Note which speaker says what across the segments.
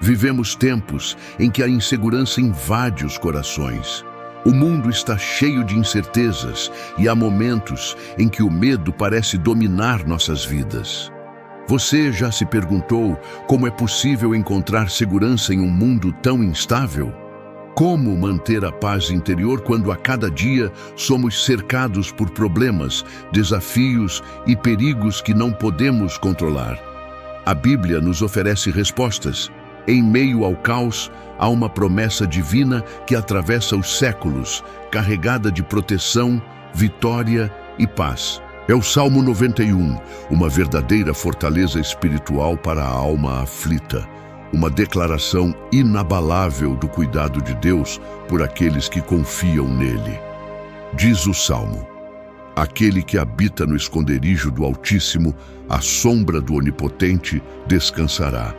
Speaker 1: Vivemos tempos em que a insegurança invade os corações. O mundo está cheio de incertezas e há momentos em que o medo parece dominar nossas vidas. Você já se perguntou como é possível encontrar segurança em um mundo tão instável? Como manter a paz interior quando a cada dia somos cercados por problemas, desafios e perigos que não podemos controlar? A Bíblia nos oferece respostas. Em meio ao caos, há uma promessa divina que atravessa os séculos, carregada de proteção, vitória e paz. É o Salmo 91, uma verdadeira fortaleza espiritual para a alma aflita. Uma declaração inabalável do cuidado de Deus por aqueles que confiam nele. Diz o Salmo: aquele que habita no esconderijo do Altíssimo, à sombra do Onipotente, descansará.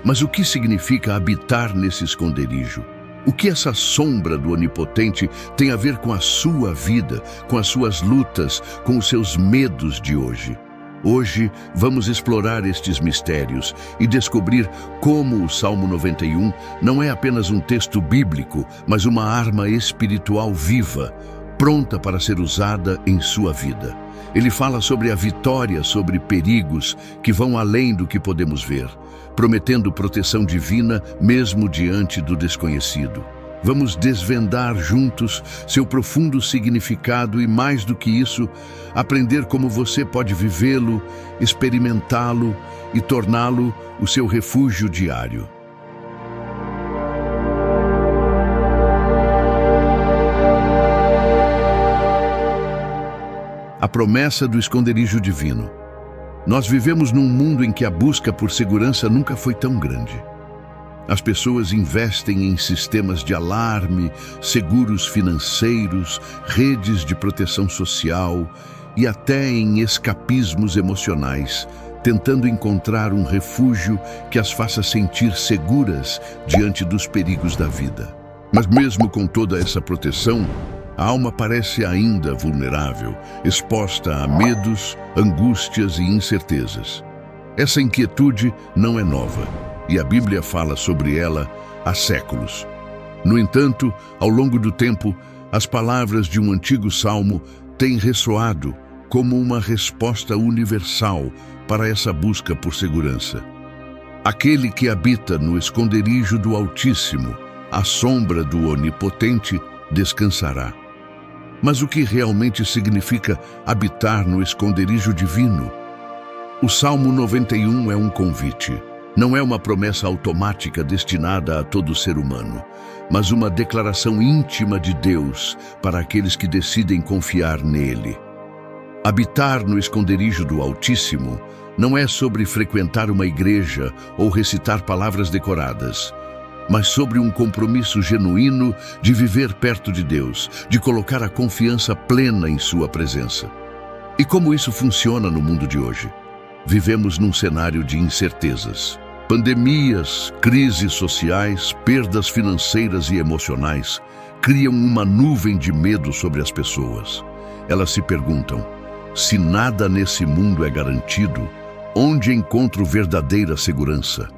Speaker 1: Mas o que significa habitar nesse esconderijo? O que essa sombra do Onipotente tem a ver com a sua vida, com as suas lutas, com os seus medos de hoje? Hoje vamos explorar estes mistérios e descobrir como o Salmo 91 não é apenas um texto bíblico, mas uma arma espiritual viva, pronta para ser usada em sua vida. Ele fala sobre a vitória sobre perigos que vão além do que podemos ver, prometendo proteção divina mesmo diante do desconhecido. Vamos desvendar juntos seu profundo significado e, mais do que isso, aprender como você pode vivê-lo, experimentá-lo e torná-lo o seu refúgio diário. A promessa do esconderijo divino. Nós vivemos num mundo em que a busca por segurança nunca foi tão grande. As pessoas investem em sistemas de alarme, seguros financeiros, redes de proteção social e até em escapismos emocionais, tentando encontrar um refúgio que as faça sentir seguras diante dos perigos da vida. Mas mesmo com toda essa proteção, a alma parece ainda vulnerável, exposta a medos, angústias e incertezas. Essa inquietude não é nova, e a Bíblia fala sobre ela há séculos. No entanto, ao longo do tempo, as palavras de um antigo salmo têm ressoado como uma resposta universal para essa busca por segurança. Aquele que habita no esconderijo do Altíssimo, à sombra do Onipotente, descansará. Mas o que realmente significa habitar no esconderijo divino? O Salmo 91 é um convite. Não é uma promessa automática destinada a todo ser humano, mas uma declaração íntima de Deus para aqueles que decidem confiar nele. Habitar no esconderijo do Altíssimo não é sobre frequentar uma igreja ou recitar palavras decoradas, mas sobre um compromisso genuíno de viver perto de Deus, de colocar a confiança plena em sua presença. E como isso funciona no mundo de hoje? Vivemos num cenário de incertezas. Pandemias, crises sociais, perdas financeiras e emocionais criam uma nuvem de medo sobre as pessoas. Elas se perguntam: se nada nesse mundo é garantido, onde encontro verdadeira segurança?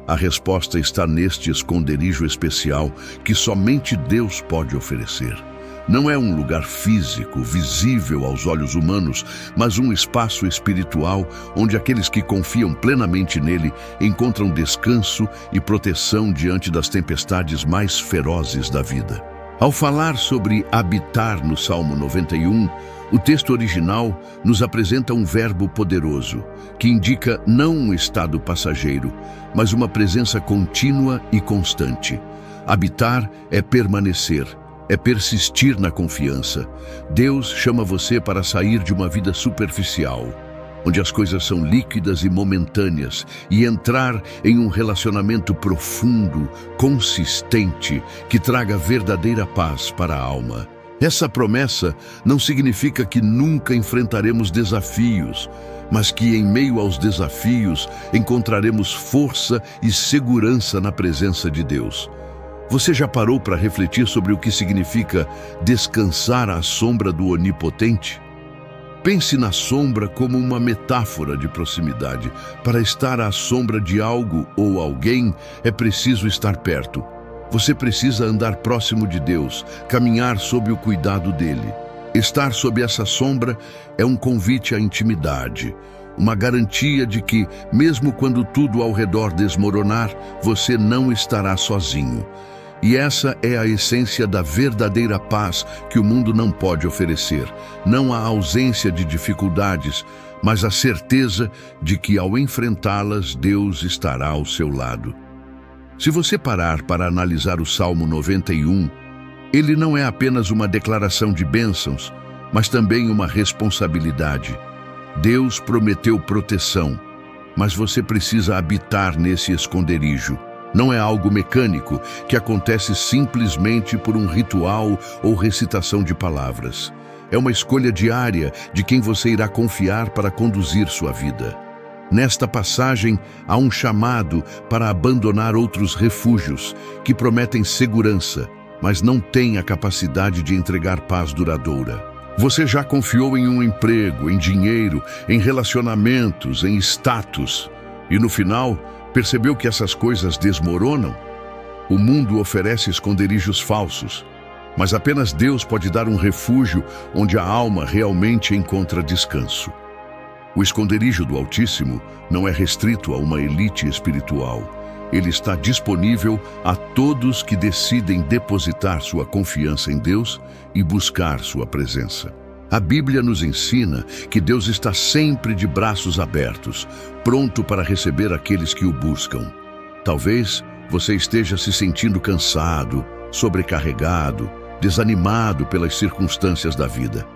Speaker 1: A resposta está neste esconderijo especial que somente Deus pode oferecer. Não é um lugar físico, visível aos olhos humanos, mas um espaço espiritual onde aqueles que confiam plenamente nele encontram descanso e proteção diante das tempestades mais ferozes da vida. Ao falar sobre habitar no Salmo 91, o texto original nos apresenta um verbo poderoso, que indica não um estado passageiro, mas uma presença contínua e constante. Habitar é permanecer, é persistir na confiança. Deus chama você para sair de uma vida superficial, onde as coisas são líquidas e momentâneas, e entrar em um relacionamento profundo, consistente, que traga verdadeira paz para a alma. Essa promessa não significa que nunca enfrentaremos desafios, mas que em meio aos desafios encontraremos força e segurança na presença de Deus. Você já parou para refletir sobre o que significa descansar à sombra do Onipotente? Pense na sombra como uma metáfora de proximidade. Para estar à sombra de algo ou alguém, é preciso estar perto. Você precisa andar próximo de Deus, caminhar sob o cuidado dele. Estar sob essa sombra é um convite à intimidade, uma garantia de que, mesmo quando tudo ao redor desmoronar, você não estará sozinho. E essa é a essência da verdadeira paz que o mundo não pode oferecer. Não a ausência de dificuldades, mas a certeza de que, ao enfrentá-las, Deus estará ao seu lado. Se você parar para analisar o Salmo 91, ele não é apenas uma declaração de bênçãos, mas também uma responsabilidade. Deus prometeu proteção, mas você precisa habitar nesse esconderijo. Não é algo mecânico que acontece simplesmente por um ritual ou recitação de palavras. É uma escolha diária de quem você irá confiar para conduzir sua vida. Nesta passagem, há um chamado para abandonar outros refúgios que prometem segurança, mas não têm a capacidade de entregar paz duradoura. Você já confiou em um emprego, em dinheiro, em relacionamentos, em status, e no final, percebeu que essas coisas desmoronam? O mundo oferece esconderijos falsos, mas apenas Deus pode dar um refúgio onde a alma realmente encontra descanso. O esconderijo do Altíssimo não é restrito a uma elite espiritual. Ele está disponível a todos que decidem depositar sua confiança em Deus e buscar sua presença. A Bíblia nos ensina que Deus está sempre de braços abertos, pronto para receber aqueles que o buscam. Talvez você esteja se sentindo cansado, sobrecarregado, desanimado pelas circunstâncias da vida.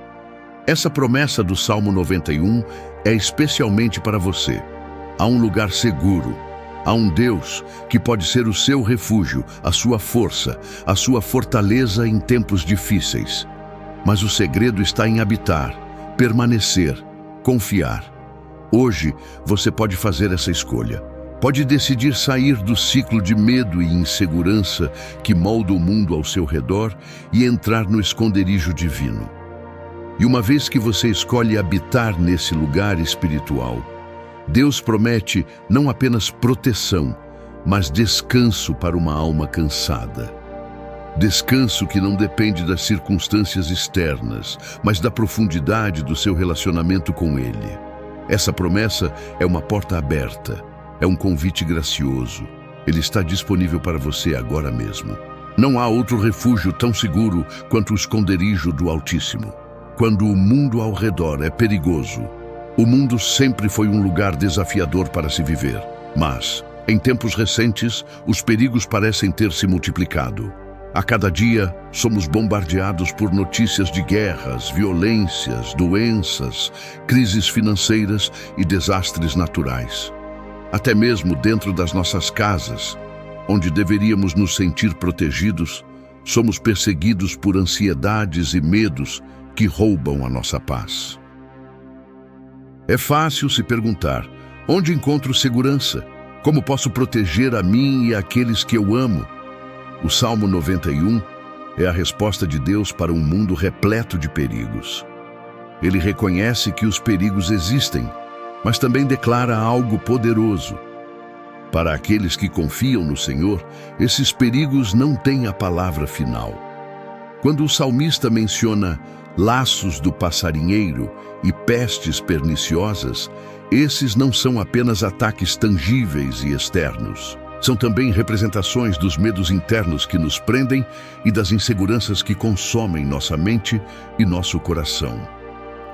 Speaker 1: Essa promessa do Salmo 91 é especialmente para você. Há um lugar seguro. Há um Deus que pode ser o seu refúgio, a sua força, a sua fortaleza em tempos difíceis. Mas o segredo está em habitar, permanecer, confiar. Hoje, você pode fazer essa escolha. Pode decidir sair do ciclo de medo e insegurança que molda o mundo ao seu redor e entrar no esconderijo divino. E uma vez que você escolhe habitar nesse lugar espiritual, Deus promete não apenas proteção, mas descanso para uma alma cansada. Descanso que não depende das circunstâncias externas, mas da profundidade do seu relacionamento com Ele. Essa promessa é uma porta aberta, é um convite gracioso. Ele está disponível para você agora mesmo. Não há outro refúgio tão seguro quanto o esconderijo do Altíssimo. Quando o mundo ao redor é perigoso, o mundo sempre foi um lugar desafiador para se viver. Mas, em tempos recentes, os perigos parecem ter se multiplicado. A cada dia, somos bombardeados por notícias de guerras, violências, doenças, crises financeiras e desastres naturais. Até mesmo dentro das nossas casas, onde deveríamos nos sentir protegidos, somos perseguidos por ansiedades e medos que roubam a nossa paz. É fácil se perguntar: onde encontro segurança? Como posso proteger a mim e aqueles que eu amo? O Salmo 91 é a resposta de Deus para um mundo repleto de perigos. Ele reconhece que os perigos existem, mas também declara algo poderoso. Para aqueles que confiam no Senhor, esses perigos não têm a palavra final. Quando o salmista menciona laços do passarinheiro e pestes perniciosas, esses não são apenas ataques tangíveis e externos. São também representações dos medos internos que nos prendem e das inseguranças que consomem nossa mente e nosso coração.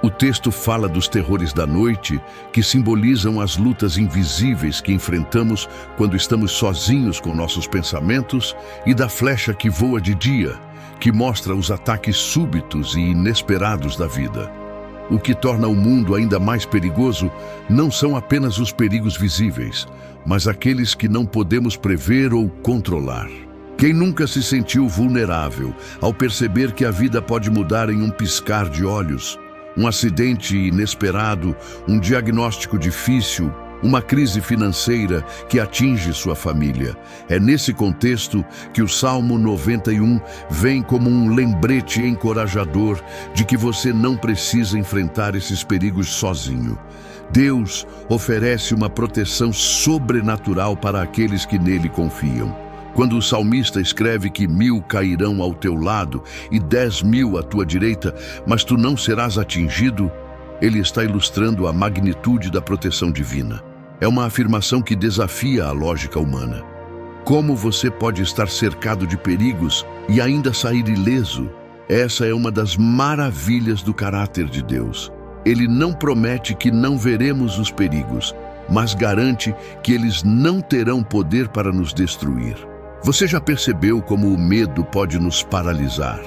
Speaker 1: O texto fala dos terrores da noite, que simbolizam as lutas invisíveis que enfrentamos quando estamos sozinhos com nossos pensamentos, e da flecha que voa de dia, que mostra os ataques súbitos e inesperados da vida. O que torna o mundo ainda mais perigoso não são apenas os perigos visíveis, mas aqueles que não podemos prever ou controlar. Quem nunca se sentiu vulnerável ao perceber que a vida pode mudar em um piscar de olhos? Um acidente inesperado, um diagnóstico difícil uma crise financeira que atinge sua família. É nesse contexto que o Salmo 91 vem como um lembrete encorajador de que você não precisa enfrentar esses perigos sozinho. Deus oferece uma proteção sobrenatural para aqueles que nele confiam. Quando o salmista escreve que 1000 cairão ao teu lado e 10.000 à tua direita, mas tu não serás atingido, ele está ilustrando a magnitude da proteção divina. É uma afirmação que desafia a lógica humana. Como você pode estar cercado de perigos e ainda sair ileso? Essa é uma das maravilhas do caráter de Deus. Ele não promete que não veremos os perigos, mas garante que eles não terão poder para nos destruir. Você já percebeu como o medo pode nos paralisar?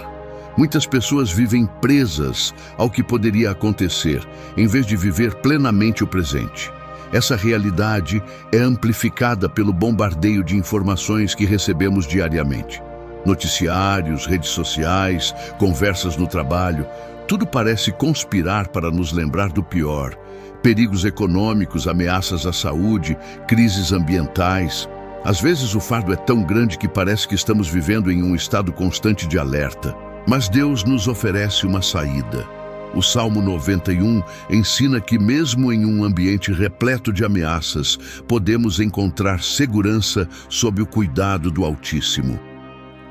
Speaker 1: Muitas pessoas vivem presas ao que poderia acontecer, em vez de viver plenamente o presente. Essa realidade é amplificada pelo bombardeio de informações que recebemos diariamente. Noticiários, redes sociais, conversas no trabalho, tudo parece conspirar para nos lembrar do pior. Perigos econômicos, ameaças à saúde, crises ambientais. Às vezes o fardo é tão grande que parece que estamos vivendo em um estado constante de alerta. Mas Deus nos oferece uma saída. O Salmo 91 ensina que mesmo em um ambiente repleto de ameaças, podemos encontrar segurança sob o cuidado do Altíssimo.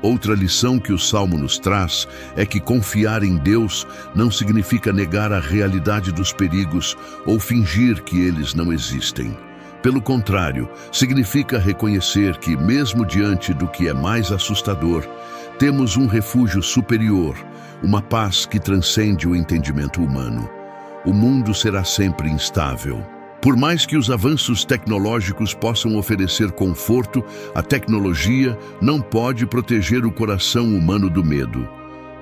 Speaker 1: Outra lição que o Salmo nos traz é que confiar em Deus não significa negar a realidade dos perigos ou fingir que eles não existem. Pelo contrário, significa reconhecer que, mesmo diante do que é mais assustador, temos um refúgio superior, uma paz que transcende o entendimento humano. O mundo será sempre instável. Por mais que os avanços tecnológicos possam oferecer conforto, a tecnologia não pode proteger o coração humano do medo.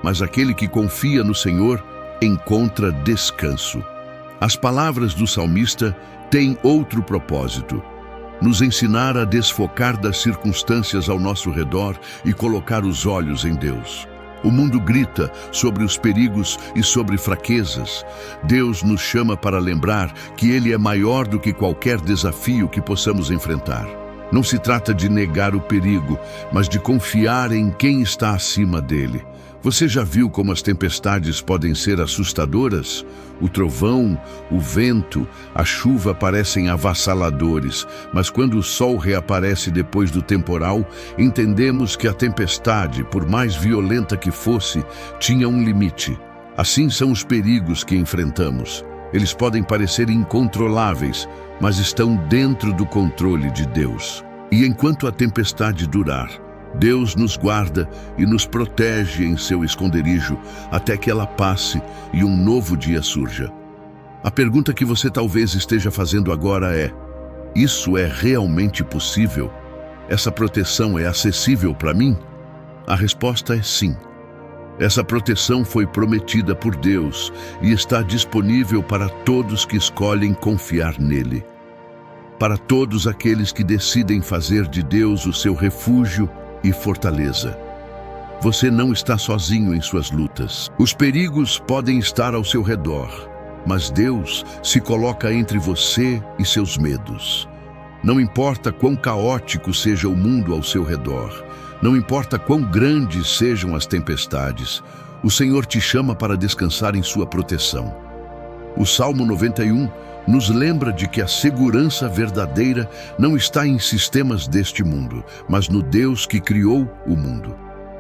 Speaker 1: Mas aquele que confia no Senhor encontra descanso. As palavras do salmista têm outro propósito: nos ensinar a desfocar das circunstâncias ao nosso redor e colocar os olhos em Deus. O mundo grita sobre os perigos e sobre fraquezas. Deus nos chama para lembrar que Ele é maior do que qualquer desafio que possamos enfrentar. Não se trata de negar o perigo, mas de confiar em quem está acima dele. Você já viu como as tempestades podem ser assustadoras? O trovão, o vento, a chuva parecem avassaladores, mas quando o sol reaparece depois do temporal, entendemos que a tempestade, por mais violenta que fosse, tinha um limite. Assim são os perigos que enfrentamos. Eles podem parecer incontroláveis, mas estão dentro do controle de Deus. E enquanto a tempestade durar, Deus nos guarda e nos protege em seu esconderijo até que ela passe e um novo dia surja. A pergunta que você talvez esteja fazendo agora é: isso é realmente possível? Essa proteção é acessível para mim? A resposta é sim. Essa proteção foi prometida por Deus e está disponível para todos que escolhem confiar nele. Para todos aqueles que decidem fazer de Deus o seu refúgio e fortaleza. Você não está sozinho em suas lutas. Os perigos podem estar ao seu redor, mas Deus se coloca entre você e seus medos. Não importa quão caótico seja o mundo ao seu redor, não importa quão grandes sejam as tempestades, o Senhor te chama para descansar em sua proteção. O Salmo 91 nos lembra de que a segurança verdadeira não está em sistemas deste mundo, mas no Deus que criou o mundo.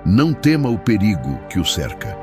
Speaker 1: Não tema o perigo que o cerca.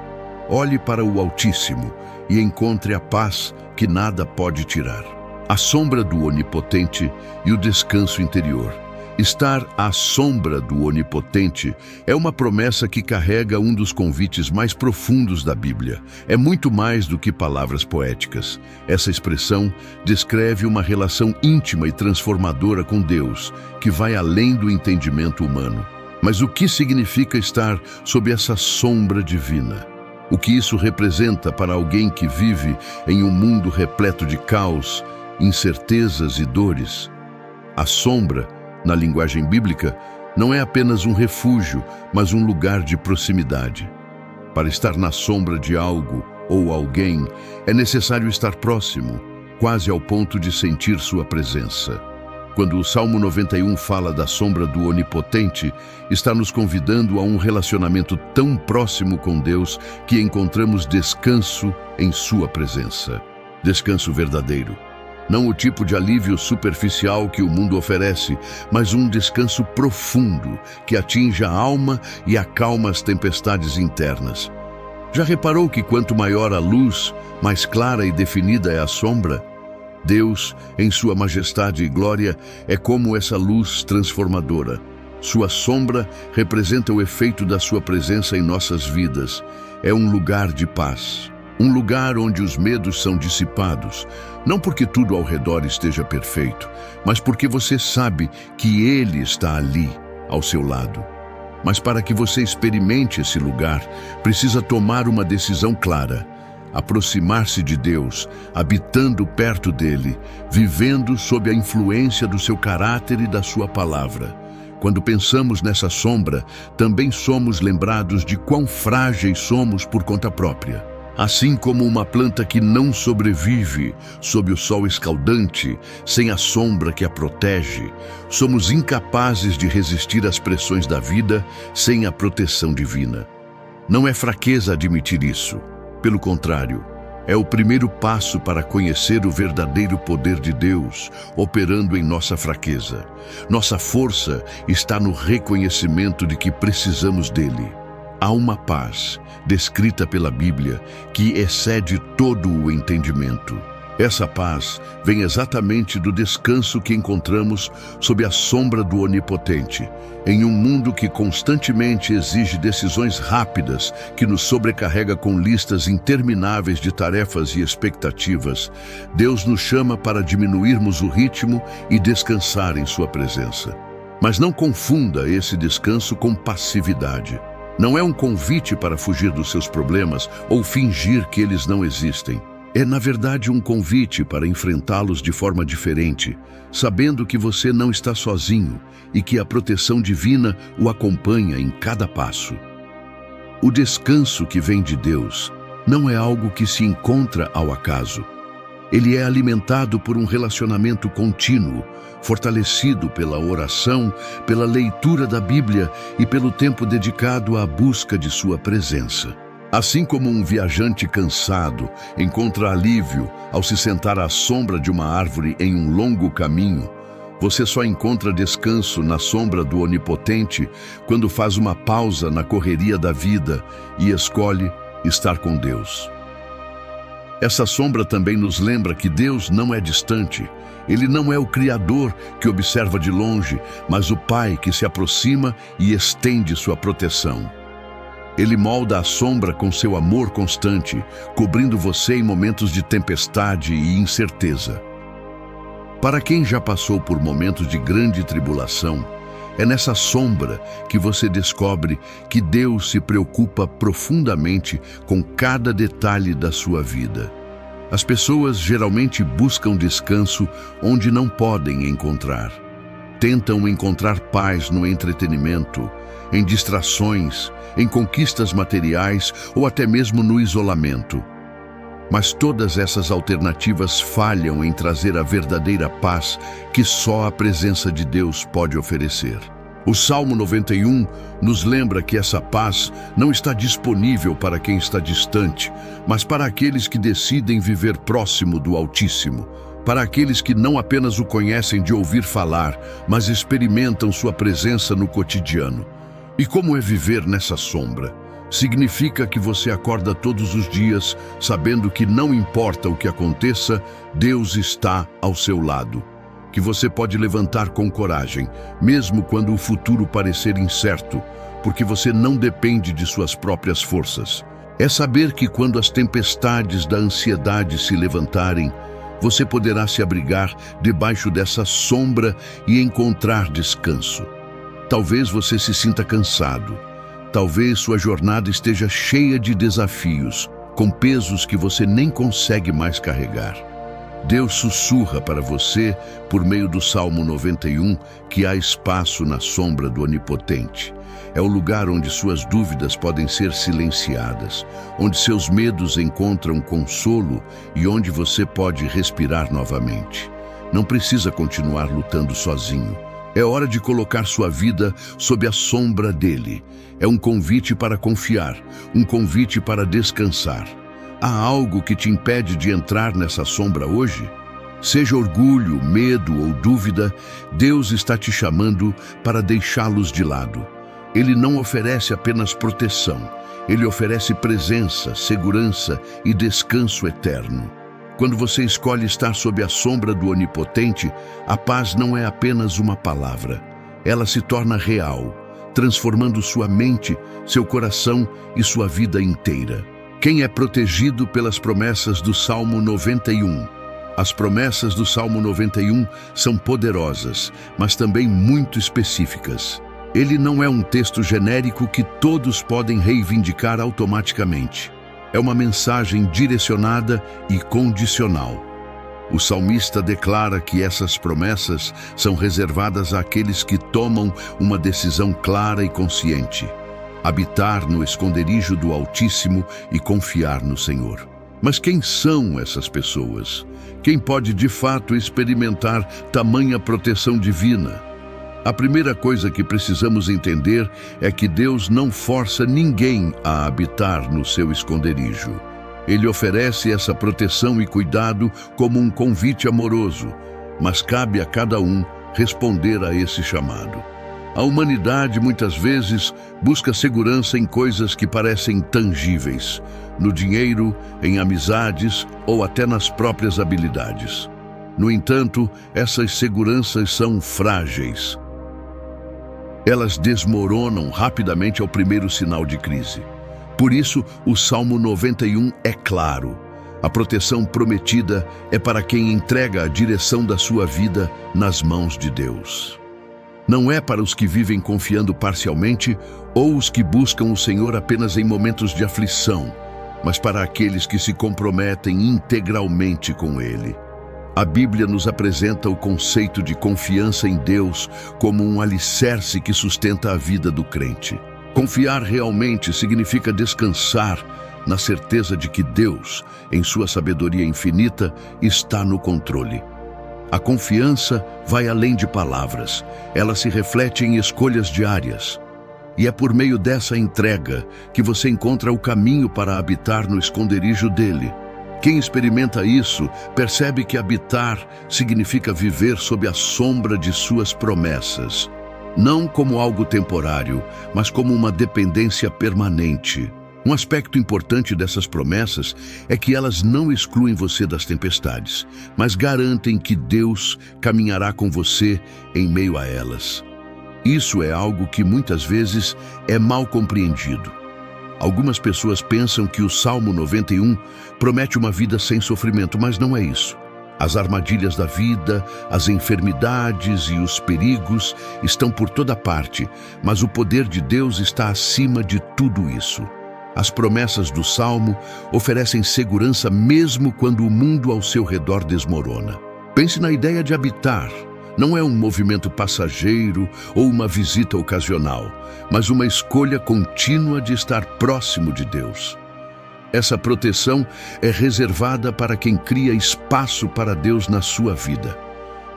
Speaker 1: Olhe para o Altíssimo e encontre a paz que nada pode tirar. A sombra do Onipotente e o descanso interior. Estar à sombra do Onipotente é uma promessa que carrega um dos convites mais profundos da Bíblia. É muito mais do que palavras poéticas. Essa expressão descreve uma relação íntima e transformadora com Deus, que vai além do entendimento humano. Mas o que significa estar sob essa sombra divina? O que isso representa para alguém que vive em um mundo repleto de caos, incertezas e dores? A sombra, na linguagem bíblica, não é apenas um refúgio, mas um lugar de proximidade. Para estar na sombra de algo ou alguém, é necessário estar próximo. quase ao ponto de sentir sua presença. Quando o Salmo 91 fala da sombra do Onipotente, está nos convidando a um relacionamento tão próximo com Deus que encontramos descanso em sua presença. Descanso verdadeiro. Não o tipo de alívio superficial que o mundo oferece, mas um descanso profundo que atinge a alma e acalma as tempestades internas. Já reparou que quanto maior a luz, mais clara e definida é a sombra? Deus, em sua majestade e glória, é como essa luz transformadora. Sua sombra representa o efeito da sua presença em nossas vidas. É um lugar de paz. Um lugar onde os medos são dissipados, não porque tudo ao redor esteja perfeito, mas porque você sabe que Ele está ali, ao seu lado. Mas para que você experimente esse lugar, precisa tomar uma decisão clara. Aproximar-se de Deus, habitando perto dele, vivendo sob a influência do seu caráter e da sua palavra. Quando pensamos nessa sombra, também somos lembrados de quão frágeis somos por conta própria. Assim como uma planta que não sobrevive sob o sol escaldante, sem a sombra que a protege, somos incapazes de resistir às pressões da vida sem a proteção divina. Não é fraqueza admitir isso. Pelo contrário, é o primeiro passo para conhecer o verdadeiro poder de Deus operando em nossa fraqueza. Nossa força está no reconhecimento de que precisamos dele. Há uma paz, descrita pela Bíblia, que excede todo o entendimento. Essa paz vem exatamente do descanso que encontramos sob a sombra do Onipotente, em um mundo que constantemente exige decisões rápidas, que nos sobrecarrega com listas intermináveis de tarefas e expectativas. Deus nos chama para diminuirmos o ritmo e descansar em sua presença. Mas não confunda esse descanso com passividade. Não é um convite para fugir dos seus problemas ou fingir que eles não existem. É, na verdade, um convite para enfrentá-los de forma diferente, sabendo que você não está sozinho e que a proteção divina o acompanha em cada passo. O descanso que vem de Deus não é algo que se encontra ao acaso. Ele é alimentado por um relacionamento contínuo, fortalecido pela oração, pela leitura da Bíblia e pelo tempo dedicado à busca de sua presença. Assim como um viajante cansado encontra alívio ao se sentar à sombra de uma árvore em um longo caminho, você só encontra descanso na sombra do Onipotente quando faz uma pausa na correria da vida e escolhe estar com Deus. Essa sombra também nos lembra que Deus não é distante. Ele não é o Criador que observa de longe, mas o Pai que se aproxima e estende sua proteção. Ele molda a sombra com seu amor constante, cobrindo você em momentos de tempestade e incerteza. Para quem já passou por momentos de grande tribulação, é nessa sombra que você descobre que Deus se preocupa profundamente com cada detalhe da sua vida. As pessoas geralmente buscam descanso onde não podem encontrar. Tentam encontrar paz no entretenimento, em distrações, em conquistas materiais ou até mesmo no isolamento. Mas todas essas alternativas falham em trazer a verdadeira paz que só a presença de Deus pode oferecer. O Salmo 91 nos lembra que essa paz não está disponível para quem está distante, mas para aqueles que decidem viver próximo do Altíssimo, para aqueles que não apenas o conhecem de ouvir falar, mas experimentam sua presença no cotidiano. E como é viver nessa sombra? Significa que você acorda todos os dias sabendo que não importa o que aconteça, Deus está ao seu lado. Que você pode levantar com coragem, mesmo quando o futuro parecer incerto, porque você não depende de suas próprias forças. É saber que quando as tempestades da ansiedade se levantarem, você poderá se abrigar debaixo dessa sombra e encontrar descanso. Talvez você se sinta cansado. Talvez sua jornada esteja cheia de desafios, com pesos que você nem consegue mais carregar. Deus sussurra para você, por meio do Salmo 91, que há espaço na sombra do Onipotente. É o lugar onde suas dúvidas podem ser silenciadas, onde seus medos encontram consolo e onde você pode respirar novamente. Não precisa continuar lutando sozinho. É hora de colocar sua vida sob a sombra dele. É um convite para confiar, um convite para descansar. Há algo que te impede de entrar nessa sombra hoje? Seja orgulho, medo ou dúvida, Deus está te chamando para deixá-los de lado. Ele não oferece apenas proteção, ele oferece presença, segurança e descanso eterno. Quando você escolhe estar sob a sombra do Onipotente, a paz não é apenas uma palavra. Ela se torna real, transformando sua mente, seu coração e sua vida inteira. Quem é protegido pelas promessas do Salmo 91? As promessas do Salmo 91 são poderosas, mas também muito específicas. Ele não é um texto genérico que todos podem reivindicar automaticamente. É uma mensagem direcionada e condicional. O salmista declara que essas promessas são reservadas àqueles que tomam uma decisão clara e consciente: habitar no esconderijo do Altíssimo e confiar no Senhor. Mas quem são essas pessoas? Quem pode de fato experimentar tamanha proteção divina? A primeira coisa que precisamos entender é que Deus não força ninguém a habitar no seu esconderijo. Ele oferece essa proteção e cuidado como um convite amoroso, mas cabe a cada um responder a esse chamado. A humanidade muitas vezes busca segurança em coisas que parecem tangíveis, no dinheiro, em amizades ou até nas próprias habilidades. No entanto, essas seguranças são frágeis. Elas desmoronam rapidamente ao primeiro sinal de crise. Por isso, o Salmo 91 é claro. A proteção prometida é para quem entrega a direção da sua vida nas mãos de Deus. Não é para os que vivem confiando parcialmente ou os que buscam o Senhor apenas em momentos de aflição, mas para aqueles que se comprometem integralmente com Ele. A Bíblia nos apresenta o conceito de confiança em Deus como um alicerce que sustenta a vida do crente. Confiar realmente significa descansar na certeza de que Deus, em sua sabedoria infinita, está no controle. A confiança vai além de palavras, ela se reflete em escolhas diárias. E é por meio dessa entrega que você encontra o caminho para habitar no esconderijo dele. Quem experimenta isso percebe que habitar significa viver sob a sombra de suas promessas, não como algo temporário, mas como uma dependência permanente. Um aspecto importante dessas promessas é que elas não excluem você das tempestades, mas garantem que Deus caminhará com você em meio a elas. Isso é algo que muitas vezes é mal compreendido. Algumas pessoas pensam que o Salmo 91 promete uma vida sem sofrimento, mas não é isso. As armadilhas da vida, as enfermidades e os perigos estão por toda parte, mas o poder de Deus está acima de tudo isso. As promessas do Salmo oferecem segurança mesmo quando o mundo ao seu redor desmorona. Pense na ideia de habitar. Não é um movimento passageiro ou uma visita ocasional, mas uma escolha contínua de estar próximo de Deus. Essa proteção é reservada para quem cria espaço para Deus na sua vida,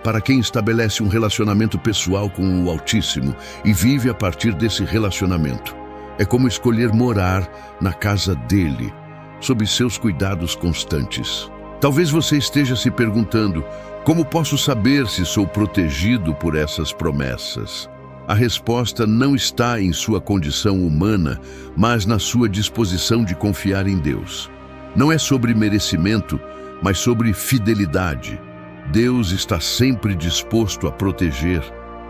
Speaker 1: para quem estabelece um relacionamento pessoal com o Altíssimo e vive a partir desse relacionamento. É como escolher morar na casa dele, sob seus cuidados constantes. Talvez você esteja se perguntando: como posso saber se sou protegido por essas promessas? A resposta não está em sua condição humana, mas na sua disposição de confiar em Deus. Não é sobre merecimento, mas sobre fidelidade. Deus está sempre disposto a proteger,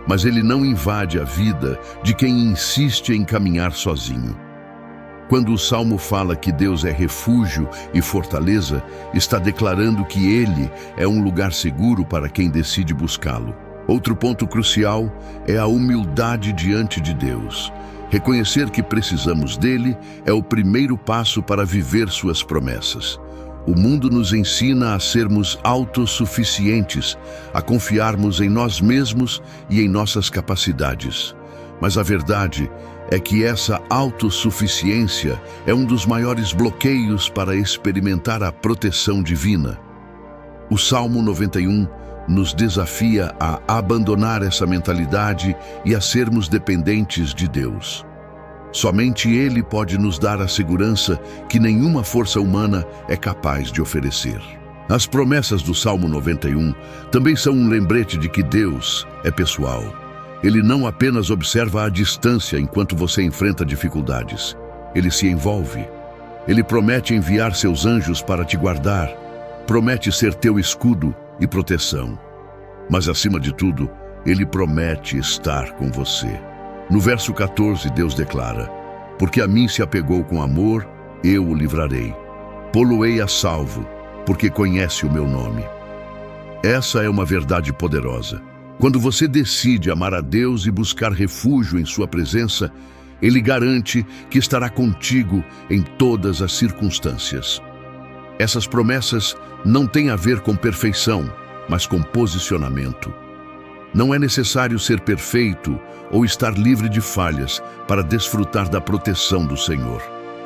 Speaker 1: mas Ele não invade a vida de quem insiste em caminhar sozinho. Quando o Salmo fala que Deus é refúgio e fortaleza, está declarando que Ele é um lugar seguro para quem decide buscá-lo. Outro ponto crucial é a humildade diante de Deus. Reconhecer que precisamos dele é o primeiro passo para viver suas promessas. O mundo nos ensina a sermos autossuficientes, a confiarmos em nós mesmos e em nossas capacidades. Mas a verdade é que essa autossuficiência é um dos maiores bloqueios para experimentar a proteção divina. O Salmo 91 nos desafia a abandonar essa mentalidade e a sermos dependentes de Deus. Somente Ele pode nos dar a segurança que nenhuma força humana é capaz de oferecer. As promessas do Salmo 91 também são um lembrete de que Deus é pessoal. Ele não apenas observa à distância enquanto você enfrenta dificuldades. Ele se envolve. Ele promete enviar seus anjos para te guardar. Promete ser teu escudo e proteção. Mas, acima de tudo, Ele promete estar com você. No verso 14, Deus declara: porque a mim se apegou com amor, eu o livrarei. Pô-lo-ei a salvo, porque conhece o meu nome. Essa é uma verdade poderosa. Quando você decide amar a Deus e buscar refúgio em sua presença, Ele garante que estará contigo em todas as circunstâncias. Essas promessas não têm a ver com perfeição, mas com posicionamento. Não é necessário ser perfeito ou estar livre de falhas para desfrutar da proteção do Senhor.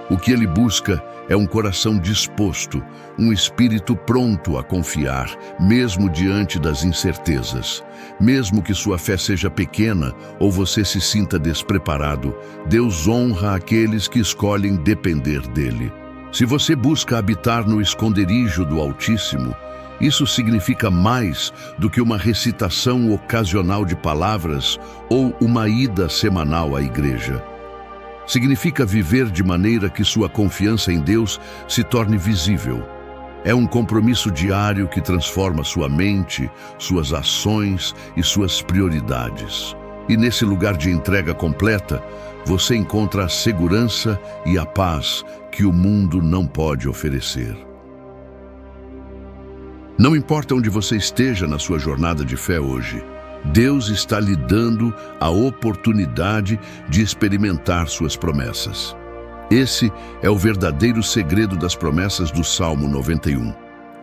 Speaker 1: O que Ele busca é um coração disposto, um espírito pronto a confiar, mesmo diante das incertezas. Mesmo que sua fé seja pequena ou você se sinta despreparado, Deus honra aqueles que escolhem depender dEle. Se você busca habitar no esconderijo do Altíssimo, isso significa mais do que uma recitação ocasional de palavras ou uma ida semanal à igreja. Significa viver de maneira que sua confiança em Deus se torne visível. É um compromisso diário que transforma sua mente, suas ações e suas prioridades. E nesse lugar de entrega completa, você encontra a segurança e a paz que o mundo não pode oferecer. Não importa onde você esteja na sua jornada de fé hoje, Deus está lhe dando a oportunidade de experimentar suas promessas. Esse é o verdadeiro segredo das promessas do Salmo 91.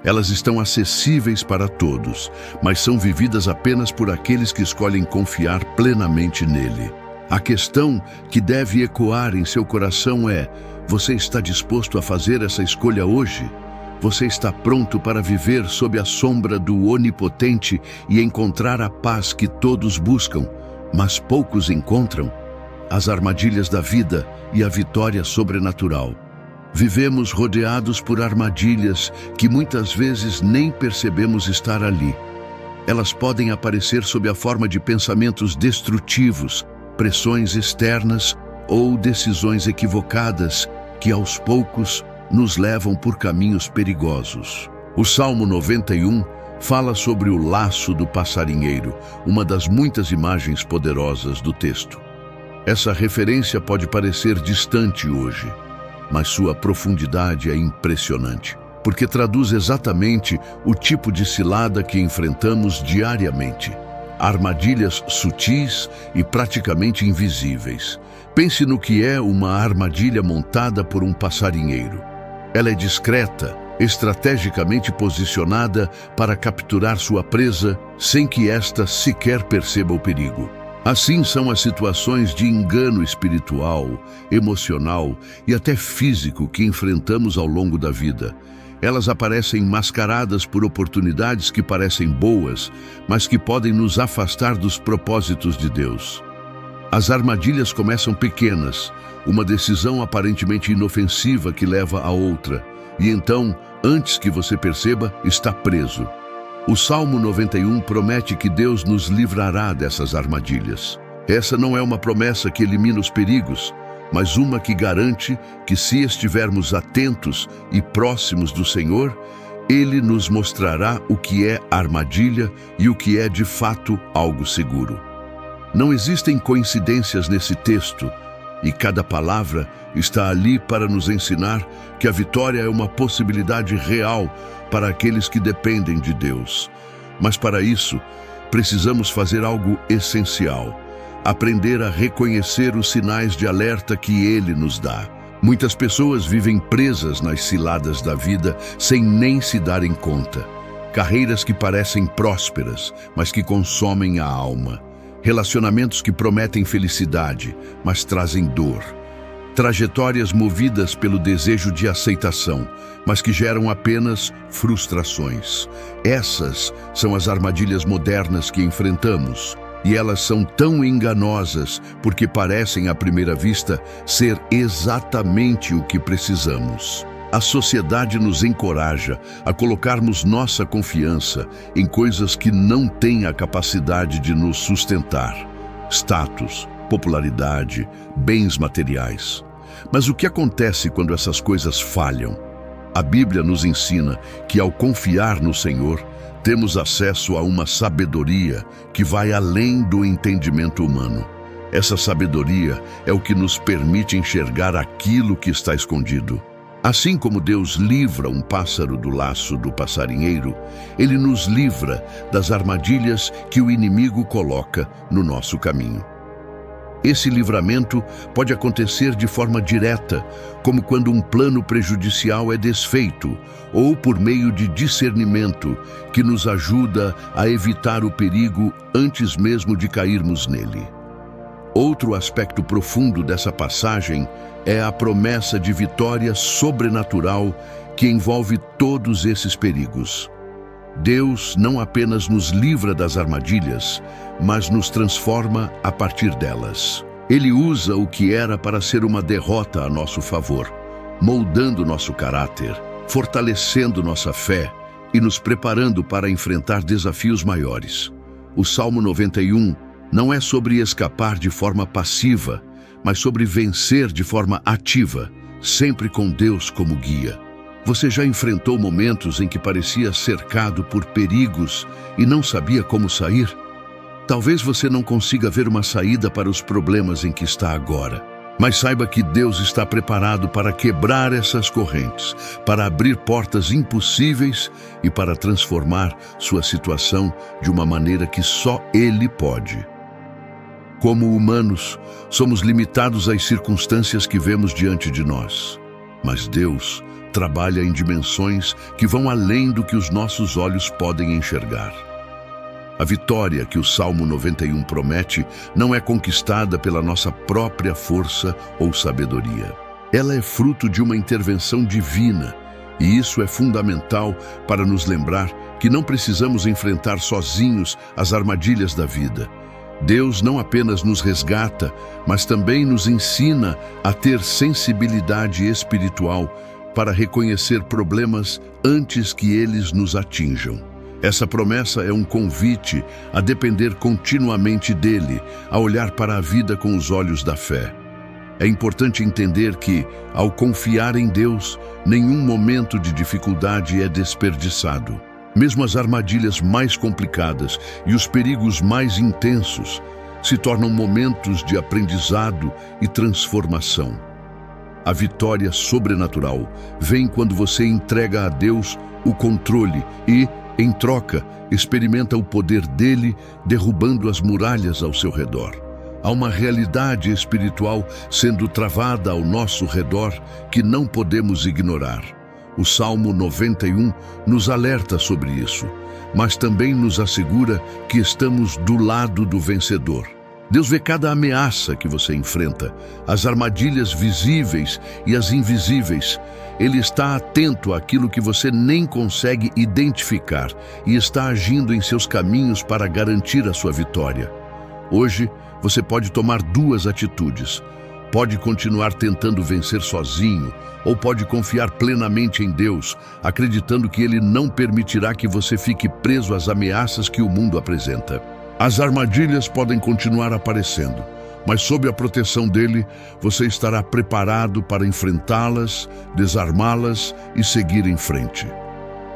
Speaker 1: Elas estão acessíveis para todos, mas são vividas apenas por aqueles que escolhem confiar plenamente nele. A questão que deve ecoar em seu coração é: você está disposto a fazer essa escolha hoje? Você está pronto para viver sob a sombra do Onipotente e encontrar a paz que todos buscam, mas poucos encontram? As armadilhas da vida e a vitória sobrenatural. Vivemos rodeados por armadilhas que muitas vezes nem percebemos estar ali. Elas podem aparecer sob a forma de pensamentos destrutivos, pressões externas ou decisões equivocadas que aos poucos nos levam por caminhos perigosos. O Salmo 91 fala sobre o laço do passarinheiro, uma das muitas imagens poderosas do texto. Essa referência pode parecer distante hoje, mas sua profundidade é impressionante, porque traduz exatamente o tipo de cilada que enfrentamos diariamente. Armadilhas sutis e praticamente invisíveis. Pense no que é uma armadilha montada por um passarinheiro. Ela é discreta, estrategicamente posicionada para capturar sua presa sem que esta sequer perceba o perigo. Assim são as situações de engano espiritual, emocional e até físico que enfrentamos ao longo da vida. Elas aparecem mascaradas por oportunidades que parecem boas, mas que podem nos afastar dos propósitos de Deus. As armadilhas começam pequenas, uma decisão aparentemente inofensiva que leva a outra, e então, antes que você perceba, está preso. O Salmo 91 promete que Deus nos livrará dessas armadilhas. Essa não é uma promessa que elimina os perigos, mas uma que garante que, se estivermos atentos e próximos do Senhor, Ele nos mostrará o que é armadilha e o que é de fato algo seguro. Não existem coincidências nesse texto, e cada palavra está ali para nos ensinar que a vitória é uma possibilidade real para aqueles que dependem de Deus. Mas para isso, precisamos fazer algo essencial: aprender a reconhecer os sinais de alerta que Ele nos dá. Muitas pessoas vivem presas nas ciladas da vida sem nem se darem conta. Carreiras que parecem prósperas, mas que consomem a alma. Relacionamentos que prometem felicidade, mas trazem dor. Trajetórias movidas pelo desejo de aceitação, mas que geram apenas frustrações. Essas são as armadilhas modernas que enfrentamos. E elas são tão enganosas porque parecem, à primeira vista, ser exatamente o que precisamos. A sociedade nos encoraja a colocarmos nossa confiança em coisas que não têm a capacidade de nos sustentar. Status, popularidade, bens materiais. Mas o que acontece quando essas coisas falham? A Bíblia nos ensina que, ao confiar no Senhor, temos acesso a uma sabedoria que vai além do entendimento humano. Essa sabedoria é o que nos permite enxergar aquilo que está escondido. Assim como Deus livra um pássaro do laço do passarinheiro, Ele nos livra das armadilhas que o inimigo coloca no nosso caminho. Esse livramento pode acontecer de forma direta, como quando um plano prejudicial é desfeito, ou por meio de discernimento, que nos ajuda a evitar o perigo antes mesmo de cairmos nele. Outro aspecto profundo dessa passagem é a promessa de vitória sobrenatural que envolve todos esses perigos. Deus não apenas nos livra das armadilhas, mas nos transforma a partir delas. Ele usa o que era para ser uma derrota a nosso favor, moldando nosso caráter, fortalecendo nossa fé e nos preparando para enfrentar desafios maiores. O Salmo 91 não é sobre escapar de forma passiva, mas sobre vencer de forma ativa, sempre com Deus como guia. Você já enfrentou momentos em que parecia cercado por perigos e não sabia como sair? Talvez você não consiga ver uma saída para os problemas em que está agora. Mas saiba que Deus está preparado para quebrar essas correntes, para abrir portas impossíveis e para transformar sua situação de uma maneira que só Ele pode. Como humanos, somos limitados às circunstâncias que vemos diante de nós. Mas Deus trabalha em dimensões que vão além do que os nossos olhos podem enxergar. A vitória que o Salmo 91 promete não é conquistada pela nossa própria força ou sabedoria. Ela é fruto de uma intervenção divina, e isso é fundamental para nos lembrar que não precisamos enfrentar sozinhos as armadilhas da vida. Deus não apenas nos resgata, mas também nos ensina a ter sensibilidade espiritual para reconhecer problemas antes que eles nos atinjam. Essa promessa é um convite a depender continuamente dele, a olhar para a vida com os olhos da fé. É importante entender que, ao confiar em Deus, nenhum momento de dificuldade é desperdiçado. Mesmo as armadilhas mais complicadas e os perigos mais intensos se tornam momentos de aprendizado e transformação. A vitória sobrenatural vem quando você entrega a Deus o controle e, em troca, experimenta o poder dele derrubando as muralhas ao seu redor. Há uma realidade espiritual sendo travada ao nosso redor que não podemos ignorar. O Salmo 91 nos alerta sobre isso, mas também nos assegura que estamos do lado do vencedor. Deus vê cada ameaça que você enfrenta, as armadilhas visíveis e as invisíveis. Ele está atento àquilo que você nem consegue identificar e está agindo em seus caminhos para garantir a sua vitória. Hoje, você pode tomar duas atitudes. Pode continuar tentando vencer sozinho, ou pode confiar plenamente em Deus, acreditando que Ele não permitirá que você fique preso às ameaças que o mundo apresenta. As armadilhas podem continuar aparecendo, mas sob a proteção dele, você estará preparado para enfrentá-las, desarmá-las e seguir em frente.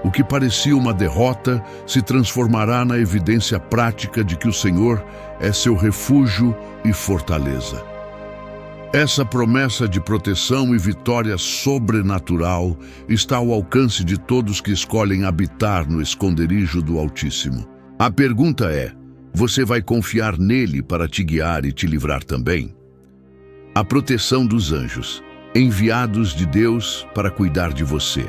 Speaker 1: O que parecia uma derrota se transformará na evidência prática de que o Senhor é seu refúgio e fortaleza. Essa promessa de proteção e vitória sobrenatural está ao alcance de todos que escolhem habitar no esconderijo do Altíssimo. A pergunta é: você vai confiar nele para te guiar e te livrar também? A proteção dos anjos. enviados de Deus para cuidar de você.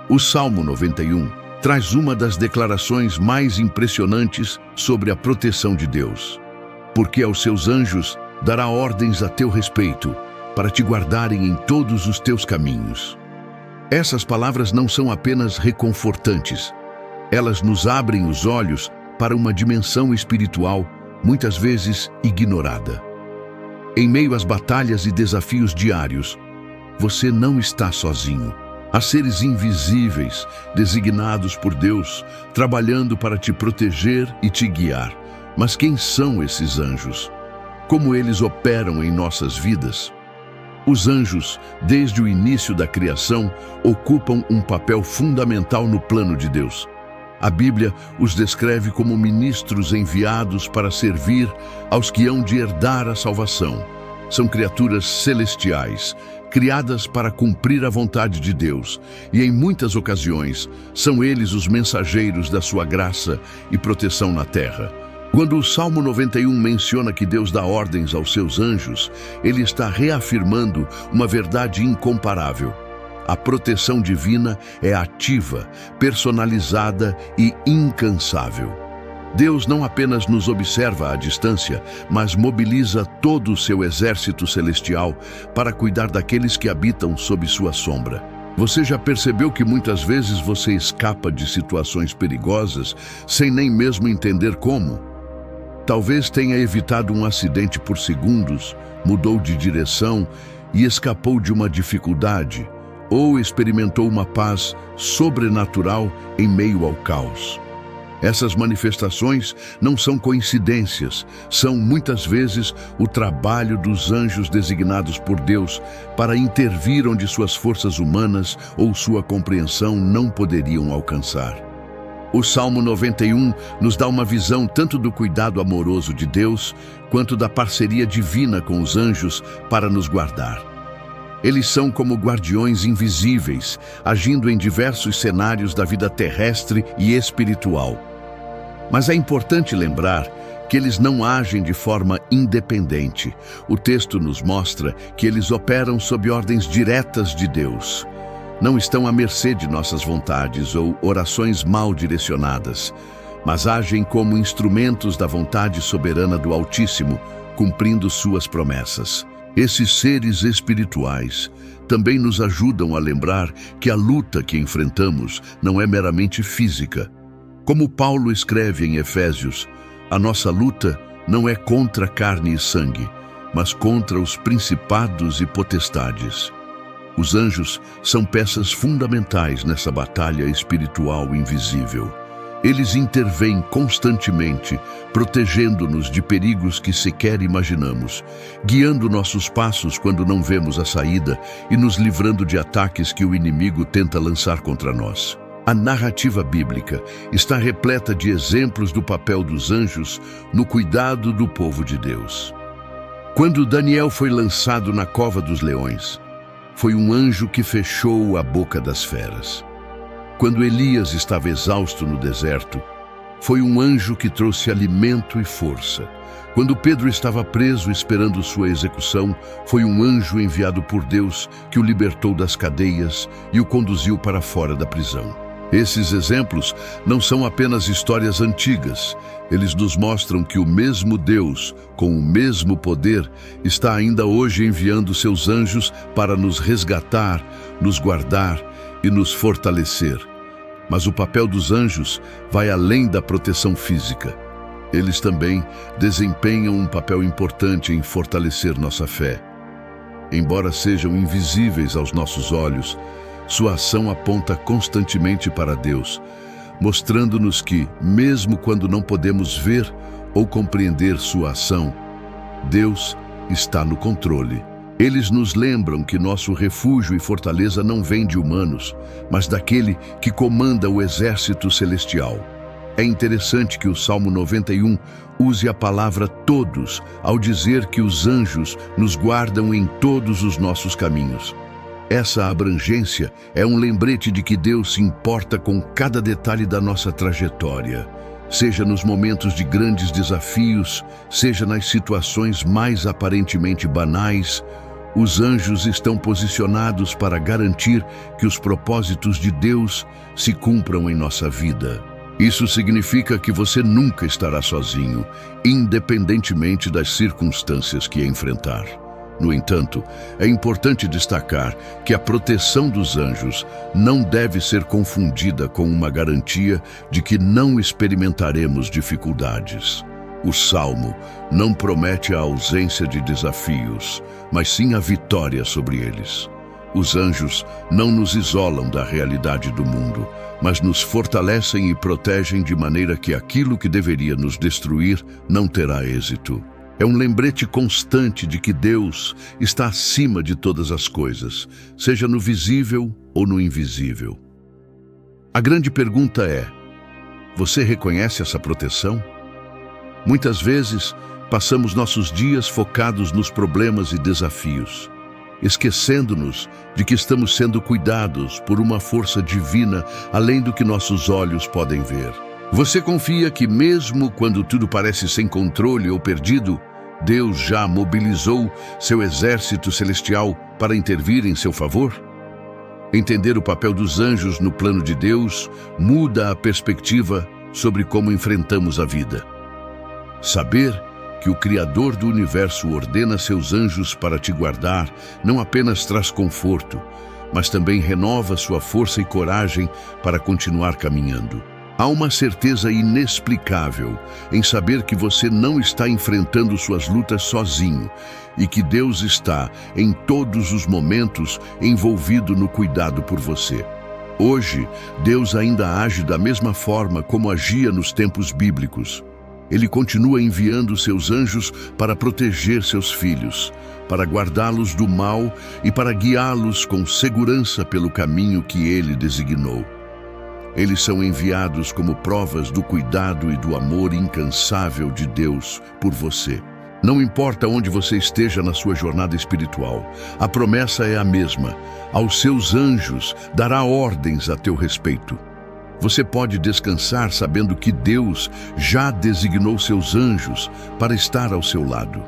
Speaker 1: O Salmo 91 traz uma das declarações mais impressionantes sobre a proteção de Deus. Porque aos seus anjos dará ordens a teu respeito, para te guardarem em todos os teus caminhos. Essas palavras não são apenas reconfortantes. Elas nos abrem os olhos para uma dimensão espiritual muitas vezes ignorada. Em meio às batalhas e desafios diários, você não está sozinho. Há seres invisíveis, designados por Deus, trabalhando para te proteger e te guiar. Mas quem são esses anjos? Como eles operam em nossas vidas? Os anjos, desde o início da criação, ocupam um papel fundamental no plano de Deus. A Bíblia os descreve como ministros enviados para servir aos que hão de herdar a salvação. São criaturas celestiais, criadas para cumprir a vontade de Deus, e em muitas ocasiões são eles os mensageiros da sua graça e proteção na terra. Quando o Salmo 91 menciona que Deus dá ordens aos seus anjos, ele está reafirmando uma verdade incomparável. A proteção divina é ativa, personalizada e incansável. Deus não apenas nos observa à distância, mas mobiliza todo o seu exército celestial para cuidar daqueles que habitam sob sua sombra. Você já percebeu que muitas vezes você escapa de situações perigosas sem nem mesmo entender como? Talvez tenha evitado um acidente por segundos, mudou de direção e escapou de uma dificuldade, ou experimentou uma paz sobrenatural em meio ao caos. Essas manifestações não são coincidências, são muitas vezes o trabalho dos anjos designados por Deus para intervir onde suas forças humanas ou sua compreensão não poderiam alcançar. O Salmo 91 nos dá uma visão tanto do cuidado amoroso de Deus, quanto da parceria divina com os anjos para nos guardar. Eles são como guardiões invisíveis, agindo em diversos cenários da vida terrestre e espiritual. Mas é importante lembrar que eles não agem de forma independente. O texto nos mostra que eles operam sob ordens diretas de Deus. Não estão à mercê de nossas vontades ou orações mal direcionadas, mas agem como instrumentos da vontade soberana do Altíssimo, cumprindo suas promessas. Esses seres espirituais também nos ajudam a lembrar que a luta que enfrentamos não é meramente física. Como Paulo escreve em Efésios, a nossa luta não é contra carne e sangue, mas contra os principados e potestades. Os anjos são peças fundamentais nessa batalha espiritual invisível. Eles intervêm constantemente, protegendo-nos de perigos que sequer imaginamos, guiando nossos passos quando não vemos a saída e nos livrando de ataques que o inimigo tenta lançar contra nós. A narrativa bíblica está repleta de exemplos do papel dos anjos no cuidado do povo de Deus. Quando Daniel foi lançado na cova dos leões, foi um anjo que fechou a boca das feras. Quando Elias estava exausto no deserto, foi um anjo que trouxe alimento e força. Quando Pedro estava preso esperando sua execução, foi um anjo enviado por Deus que o libertou das cadeias e o conduziu para fora da prisão. Esses exemplos não são apenas histórias antigas. Eles nos mostram que o mesmo Deus, com o mesmo poder, está ainda hoje enviando seus anjos para nos resgatar, nos guardar e nos fortalecer. Mas o papel dos anjos vai além da proteção física. Eles também desempenham um papel importante em fortalecer nossa fé. Embora sejam invisíveis aos nossos olhos, sua ação aponta constantemente para Deus, mostrando-nos que, mesmo quando não podemos ver ou compreender sua ação, Deus está no controle. Eles nos lembram que nosso refúgio e fortaleza não vem de humanos, mas daquele que comanda o exército celestial. É interessante que o Salmo 91 use a palavra todos ao dizer que os anjos nos guardam em todos os nossos caminhos. Essa abrangência é um lembrete de que Deus se importa com cada detalhe da nossa trajetória, seja nos momentos de grandes desafios, seja nas situações mais aparentemente banais. Os anjos estão posicionados para garantir que os propósitos de Deus se cumpram em nossa vida. Isso significa que você nunca estará sozinho, independentemente das circunstâncias que enfrentar. No entanto, é importante destacar que a proteção dos anjos não deve ser confundida com uma garantia de que não experimentaremos dificuldades. O Salmo não promete a ausência de desafios, mas sim a vitória sobre eles. Os anjos não nos isolam da realidade do mundo, mas nos fortalecem e protegem de maneira que aquilo que deveria nos destruir não terá êxito. É um lembrete constante de que Deus está acima de todas as coisas, seja no visível ou no invisível. A grande pergunta é: você reconhece essa proteção? Muitas vezes, passamos nossos dias focados nos problemas e desafios, esquecendo-nos de que estamos sendo cuidados por uma força divina além do que nossos olhos podem ver. Você confia que mesmo quando tudo parece sem controle ou perdido, Deus já mobilizou seu exército celestial para intervir em seu favor? Entender o papel dos anjos no plano de Deus muda a perspectiva sobre como enfrentamos a vida. Saber que o Criador do Universo ordena seus anjos para te guardar não apenas traz conforto, mas também renova sua força e coragem para continuar caminhando. Há uma certeza inexplicável em saber que você não está enfrentando suas lutas sozinho e que Deus está, em todos os momentos, envolvido no cuidado por você. Hoje, Deus ainda age da mesma forma como agia nos tempos bíblicos. Ele continua enviando seus anjos para proteger seus filhos, para guardá-los do mal e para guiá-los com segurança pelo caminho que Ele designou. Eles são enviados como provas do cuidado e do amor incansável de Deus por você. Não importa onde você esteja na sua jornada espiritual, a promessa é a mesma: aos seus anjos dará ordens a teu respeito. Você pode descansar sabendo que Deus já designou seus anjos para estar ao seu lado.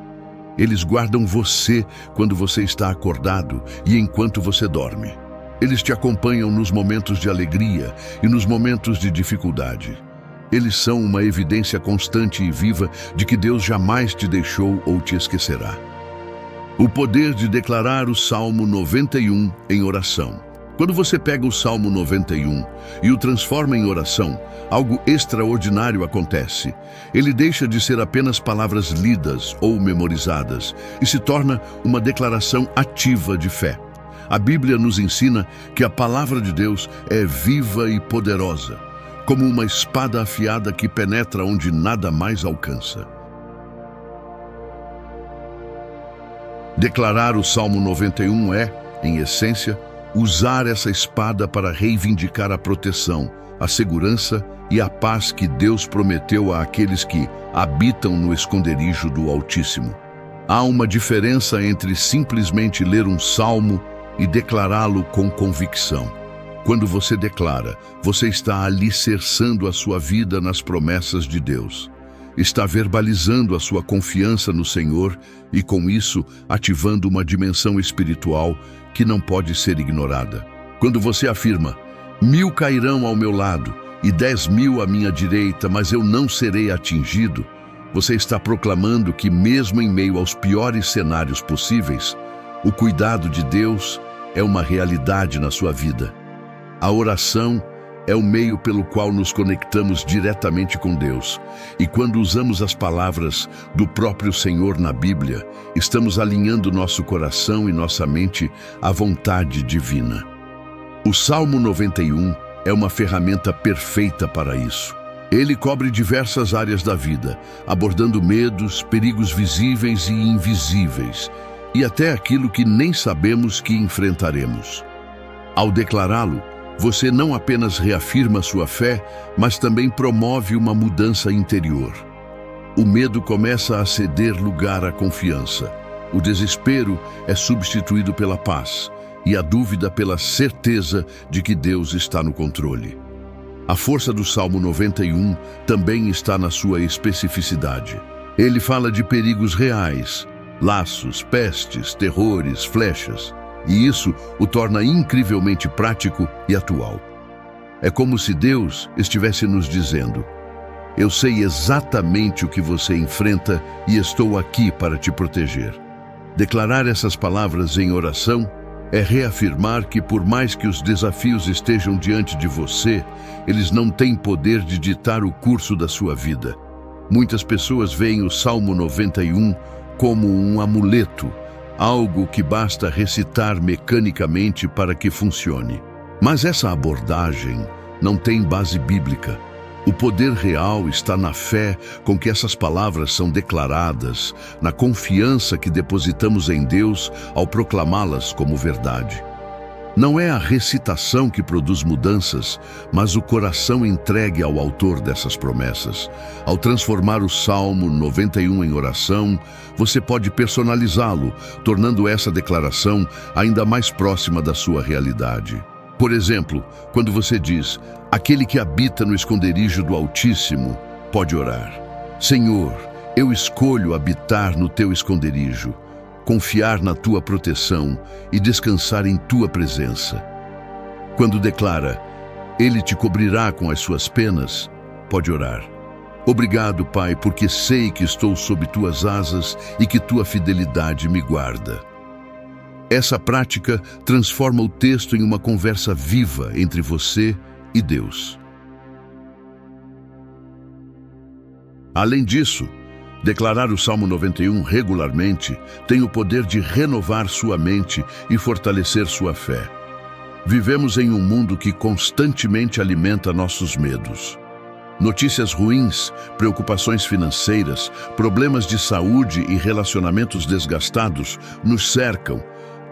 Speaker 1: Eles guardam você quando você está acordado e enquanto você dorme. Eles te acompanham nos momentos de alegria e nos momentos de dificuldade. Eles são uma evidência constante e viva de que Deus jamais te deixou ou te esquecerá. O poder de declarar o Salmo 91 em oração. Quando você pega o Salmo 91 e o transforma em oração, algo extraordinário acontece. Ele deixa de ser apenas palavras lidas ou memorizadas e se torna uma declaração ativa de fé. A Bíblia nos ensina que a palavra de Deus é viva e poderosa, como uma espada afiada que penetra onde nada mais alcança. Declarar o Salmo 91 é, em essência, usar essa espada para reivindicar a proteção, a segurança e a paz que Deus prometeu àqueles que habitam no esconderijo do Altíssimo. Há uma diferença entre simplesmente ler um salmo e declará-lo com convicção. Quando você declara, você está alicerçando a sua vida nas promessas de Deus. Está verbalizando a sua confiança no Senhor e, com isso, ativando uma dimensão espiritual que não pode ser ignorada. Quando você afirma: 1000 cairão ao meu lado e 10.000 à minha direita, mas eu não serei atingido, você está proclamando que, mesmo em meio aos piores cenários possíveis, o cuidado de Deus é uma realidade na sua vida. A oração é o meio pelo qual nos conectamos diretamente com Deus. E quando usamos as palavras do próprio Senhor na Bíblia, estamos alinhando nosso coração e nossa mente à vontade divina. O Salmo 91 é uma ferramenta perfeita para isso. Ele cobre diversas áreas da vida, abordando medos, perigos visíveis e invisíveis, e até aquilo que nem sabemos que enfrentaremos. Ao declará-lo, você não apenas reafirma sua fé, mas também promove uma mudança interior. O medo começa a ceder lugar à confiança. O desespero é substituído pela paz e a dúvida pela certeza de que Deus está no controle. A força do Salmo 91 também está na sua especificidade. Ele fala de perigos reais, laços, pestes, terrores, flechas. E isso o torna incrivelmente prático e atual. É como se Deus estivesse nos dizendo: eu sei exatamente o que você enfrenta e estou aqui para te proteger. Declarar essas palavras em oração é reafirmar que, por mais que os desafios estejam diante de você, eles não têm poder de ditar o curso da sua vida. Muitas pessoas veem o Salmo 91 como um amuleto, algo que basta recitar mecanicamente para que funcione. Mas essa abordagem não tem base bíblica. O poder real está na fé com que essas palavras são declaradas, na confiança que depositamos em Deus ao proclamá-las como verdade. Não é a recitação que produz mudanças, mas o coração entregue ao autor dessas promessas. Ao transformar o Salmo 91 em oração, você pode personalizá-lo, tornando essa declaração ainda mais próxima da sua realidade. Por exemplo, quando você diz: aquele que habita no esconderijo do Altíssimo pode orar. Senhor, eu escolho habitar no teu esconderijo, confiar na tua proteção e descansar em tua presença. Quando declara: ele te cobrirá com as suas penas, pode orar. Obrigado, Pai, porque sei que estou sob tuas asas e que tua fidelidade me guarda. Essa prática transforma o texto em uma conversa viva entre você e Deus. Além disso, declarar o Salmo 91 regularmente tem o poder de renovar sua mente e fortalecer sua fé. Vivemos em um mundo que constantemente alimenta nossos medos. Notícias ruins, preocupações financeiras, problemas de saúde e relacionamentos desgastados nos cercam,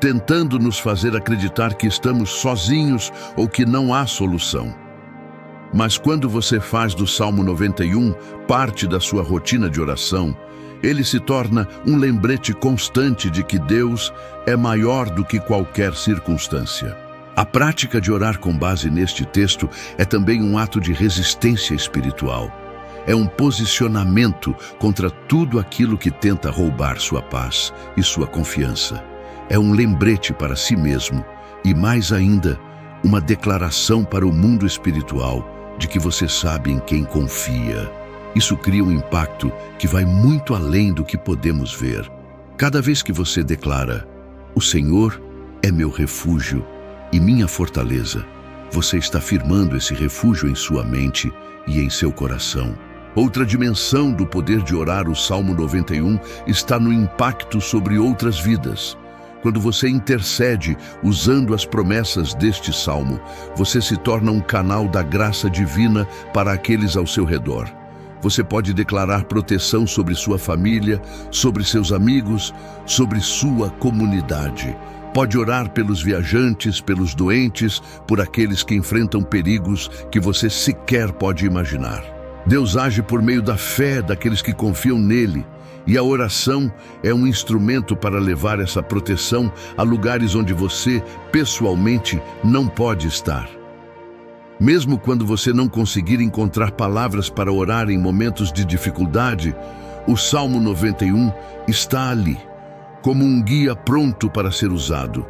Speaker 1: tentando nos fazer acreditar que estamos sozinhos ou que não há solução. Mas quando você faz do Salmo 91 parte da sua rotina de oração, ele se torna um lembrete constante de que Deus é maior do que qualquer circunstância. A prática de orar com base neste texto é também um ato de resistência espiritual. É um posicionamento contra tudo aquilo que tenta roubar sua paz e sua confiança. É um lembrete para si mesmo e, mais ainda, uma declaração para o mundo espiritual de que você sabe em quem confia. Isso cria um impacto que vai muito além do que podemos ver. Cada vez que você declara: o Senhor é meu refúgio e minha fortaleza, você está firmando esse refúgio em sua mente e em seu coração. Outra dimensão do poder de orar o Salmo 91 está no impacto sobre outras vidas. Quando você intercede usando as promessas deste salmo, você se torna um canal da graça divina para aqueles ao seu redor. Você pode declarar proteção sobre sua família, sobre seus amigos, sobre sua comunidade. Pode orar pelos viajantes, pelos doentes, por aqueles que enfrentam perigos que você sequer pode imaginar. Deus age por meio da fé daqueles que confiam nele. E a oração é um instrumento para levar essa proteção a lugares onde você, pessoalmente, não pode estar. Mesmo quando você não conseguir encontrar palavras para orar em momentos de dificuldade, o Salmo 91 está ali, como um guia pronto para ser usado.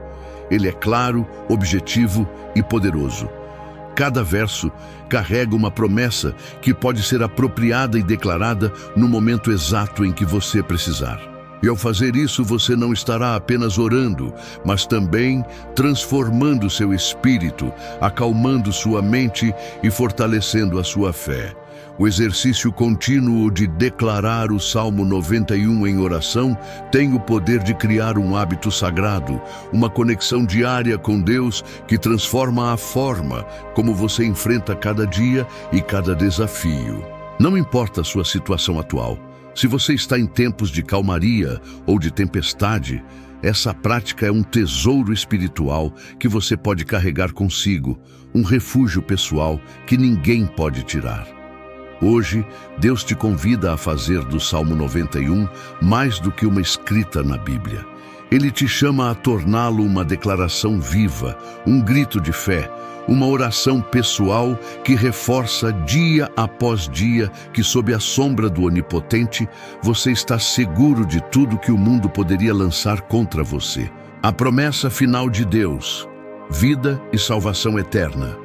Speaker 1: Ele é claro, objetivo e poderoso. Cada verso carrega uma promessa que pode ser apropriada e declarada no momento exato em que você precisar. E ao fazer isso, você não estará apenas orando, mas também transformando seu espírito, acalmando sua mente e fortalecendo a sua fé. O exercício contínuo de declarar o Salmo 91 em oração tem o poder de criar um hábito sagrado, uma conexão diária com Deus que transforma a forma como você enfrenta cada dia e cada desafio. Não importa a sua situação atual. Se você está em tempos de calmaria ou de tempestade, essa prática é um tesouro espiritual que você pode carregar consigo, um refúgio pessoal que ninguém pode tirar. Hoje, Deus te convida a fazer do Salmo 91 mais do que uma escrita na Bíblia. Ele te chama a torná-lo uma declaração viva, um grito de fé, uma oração pessoal que reforça dia após dia que, sob a sombra do Onipotente, você está seguro de tudo que o mundo poderia lançar contra você. A promessa final de Deus, vida e salvação eterna.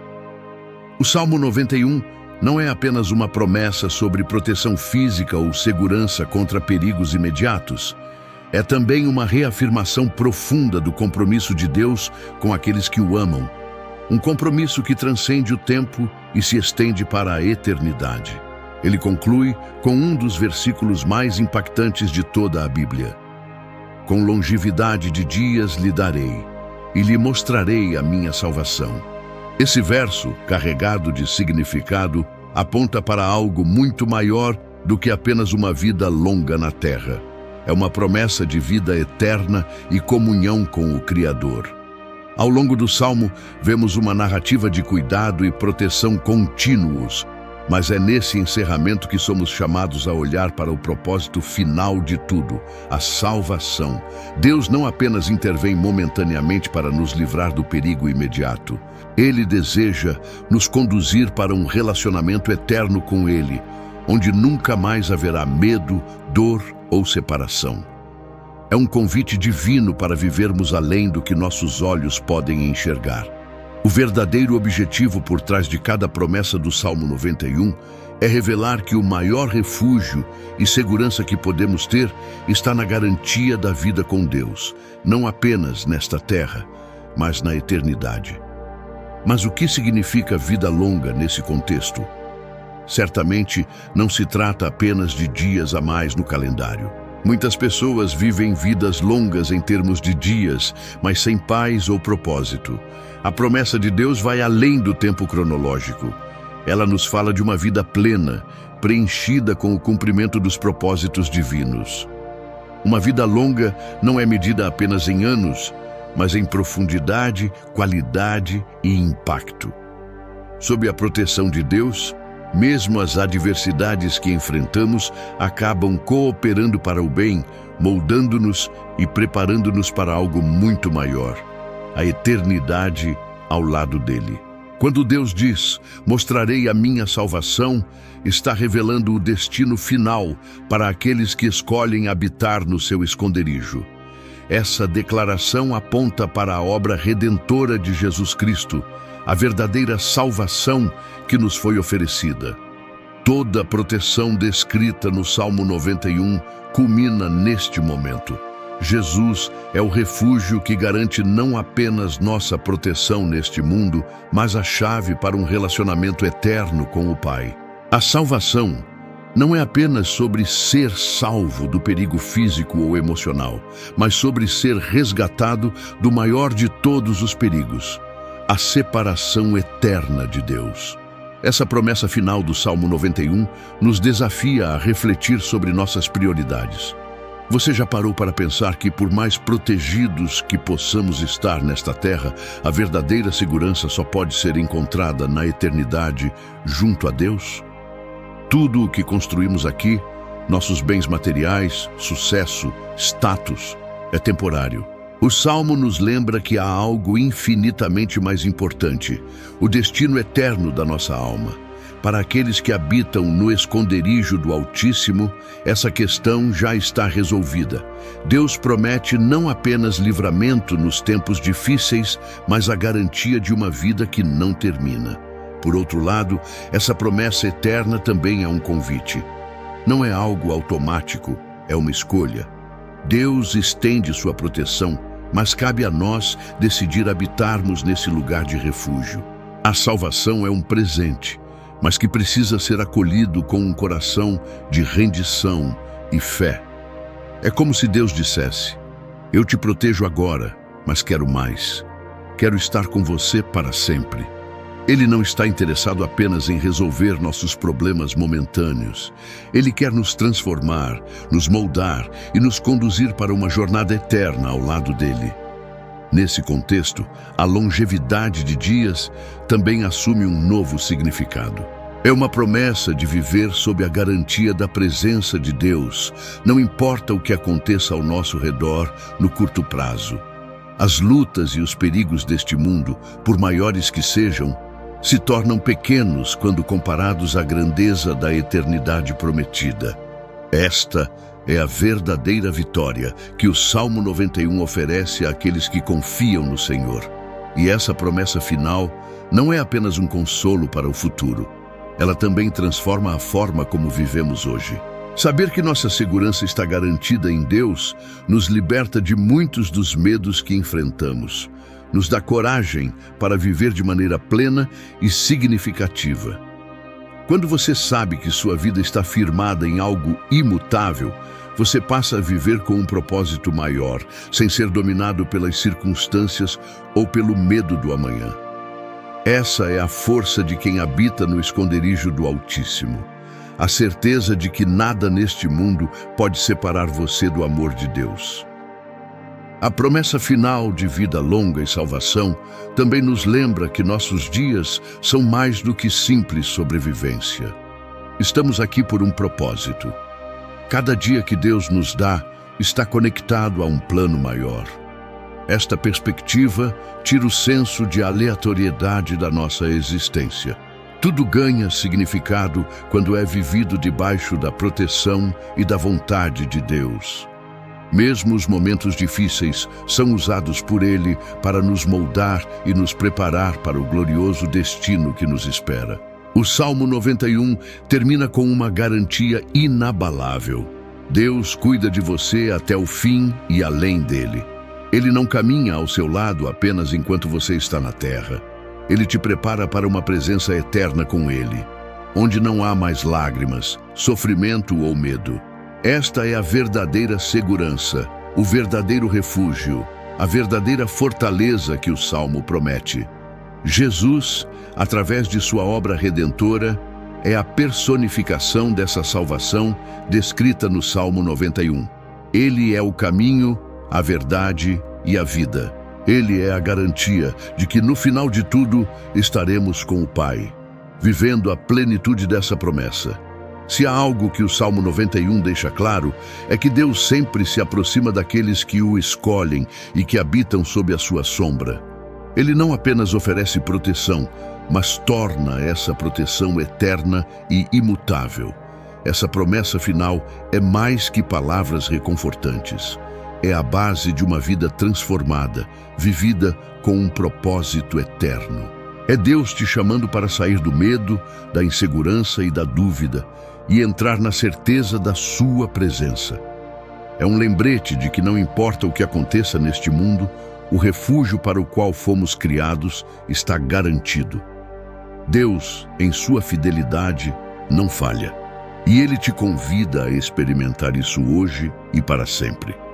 Speaker 1: O Salmo 91 não é apenas uma promessa sobre proteção física ou segurança contra perigos imediatos. É também uma reafirmação profunda do compromisso de Deus com aqueles que o amam. Um compromisso que transcende o tempo e se estende para a eternidade. Ele conclui com um dos versículos mais impactantes de toda a Bíblia. Com longevidade de dias lhe darei, e lhe mostrarei a minha salvação. Esse verso, carregado de significado, aponta para algo muito maior do que apenas uma vida longa na terra. É uma promessa de vida eterna e comunhão com o Criador. Ao longo do Salmo, vemos uma narrativa de cuidado e proteção contínuos, mas é nesse encerramento que somos chamados a olhar para o propósito final de tudo, a salvação. Deus não apenas intervém momentaneamente para nos livrar do perigo imediato. Ele deseja nos conduzir para um relacionamento eterno com Ele, onde nunca mais haverá medo, dor ou separação. É um convite divino para vivermos além do que nossos olhos podem enxergar. O verdadeiro objetivo por trás de cada promessa do Salmo 91 é revelar que o maior refúgio e segurança que podemos ter está na garantia da vida com Deus, não apenas nesta terra, mas na eternidade. Mas o que significa vida longa nesse contexto? Certamente não se trata apenas de dias a mais no calendário. Muitas pessoas vivem vidas longas em termos de dias, mas sem paz ou propósito. A promessa de Deus vai além do tempo cronológico. Ela nos fala de uma vida plena, preenchida com o cumprimento dos propósitos divinos. Uma vida longa não é medida apenas em anos, mas em profundidade, qualidade e impacto. Sob a proteção de Deus, mesmo as adversidades que enfrentamos acabam cooperando para o bem, moldando-nos e preparando-nos para algo muito maior, a eternidade ao lado dele. Quando Deus diz, mostrarei a minha salvação, está revelando o destino final para aqueles que escolhem habitar no seu esconderijo. Essa declaração aponta para a obra redentora de Jesus Cristo, a verdadeira salvação que nos foi oferecida. Toda a proteção descrita no Salmo 91 culmina neste momento. Jesus é o refúgio que garante não apenas nossa proteção neste mundo, mas a chave para um relacionamento eterno com o Pai. A salvação não é apenas sobre ser salvo do perigo físico ou emocional, mas sobre ser resgatado do maior de todos os perigos, a separação eterna de Deus. Essa promessa final do Salmo 91 nos desafia a refletir sobre nossas prioridades. Você já parou para pensar que, por mais protegidos que possamos estar nesta terra, a verdadeira segurança só pode ser encontrada na eternidade junto a Deus? Tudo o que construímos aqui, nossos bens materiais, sucesso, status, é temporário. O Salmo nos lembra que há algo infinitamente mais importante, o destino eterno da nossa alma. Para aqueles que habitam no esconderijo do Altíssimo, essa questão já está resolvida. Deus promete não apenas livramento nos tempos difíceis, mas a garantia de uma vida que não termina. Por outro lado, essa promessa eterna também é um convite. Não é algo automático, é uma escolha. Deus estende sua proteção, mas cabe a nós decidir habitarmos nesse lugar de refúgio. A salvação é um presente, mas que precisa ser acolhido com um coração de rendição e fé. É como se Deus dissesse: eu te protejo agora, mas quero mais. Quero estar com você para sempre. Ele não está interessado apenas em resolver nossos problemas momentâneos. Ele quer nos transformar, nos moldar e nos conduzir para uma jornada eterna ao lado dele. Nesse contexto, a longevidade de dias também assume um novo significado. É uma promessa de viver sob a garantia da presença de Deus, não importa o que aconteça ao nosso redor no curto prazo. As lutas e os perigos deste mundo, por maiores que sejam, se tornam pequenos quando comparados à grandeza da eternidade prometida. Esta é a verdadeira vitória que o Salmo 91 oferece àqueles que confiam no Senhor. E essa promessa final não é apenas um consolo para o futuro. Ela também transforma a forma como vivemos hoje. Saber que nossa segurança está garantida em Deus nos liberta de muitos dos medos que enfrentamos. Nos dá coragem para viver de maneira plena e significativa. Quando você sabe que sua vida está firmada em algo imutável, você passa a viver com um propósito maior, sem ser dominado pelas circunstâncias ou pelo medo do amanhã. Essa é a força de quem habita no esconderijo do Altíssimo. A certeza de que nada neste mundo pode separar você do amor de Deus. A promessa final de vida longa e salvação também nos lembra que nossos dias são mais do que simples sobrevivência. Estamos aqui por um propósito. Cada dia que Deus nos dá está conectado a um plano maior. Esta perspectiva tira o senso de aleatoriedade da nossa existência. Tudo ganha significado quando é vivido debaixo da proteção e da vontade de Deus. Mesmo os momentos difíceis são usados por Ele para nos moldar e nos preparar para o glorioso destino que nos espera. O Salmo 91 termina com uma garantia inabalável. Deus cuida de você até o fim e além dele. Ele não caminha ao seu lado apenas enquanto você está na terra. Ele te prepara para uma presença eterna com Ele, onde não há mais lágrimas, sofrimento ou medo. Esta é a verdadeira segurança, o verdadeiro refúgio, a verdadeira fortaleza que o Salmo promete. Jesus, através de sua obra redentora, é a personificação dessa salvação descrita no Salmo 91. Ele é o caminho, a verdade e a vida. Ele é a garantia de que no final de tudo estaremos com o Pai, vivendo a plenitude dessa promessa. Se há algo que o Salmo 91 deixa claro, é que Deus sempre se aproxima daqueles que o escolhem e que habitam sob a sua sombra. Ele não apenas oferece proteção, mas torna essa proteção eterna e imutável. Essa promessa final é mais que palavras reconfortantes. É a base de uma vida transformada, vivida com um propósito eterno. É Deus te chamando para sair do medo, da insegurança e da dúvida e entrar na certeza da sua presença. É um lembrete de que não importa o que aconteça neste mundo, o refúgio para o qual fomos criados está garantido. Deus, em sua fidelidade, não falha. E Ele te convida a experimentar isso hoje e para sempre.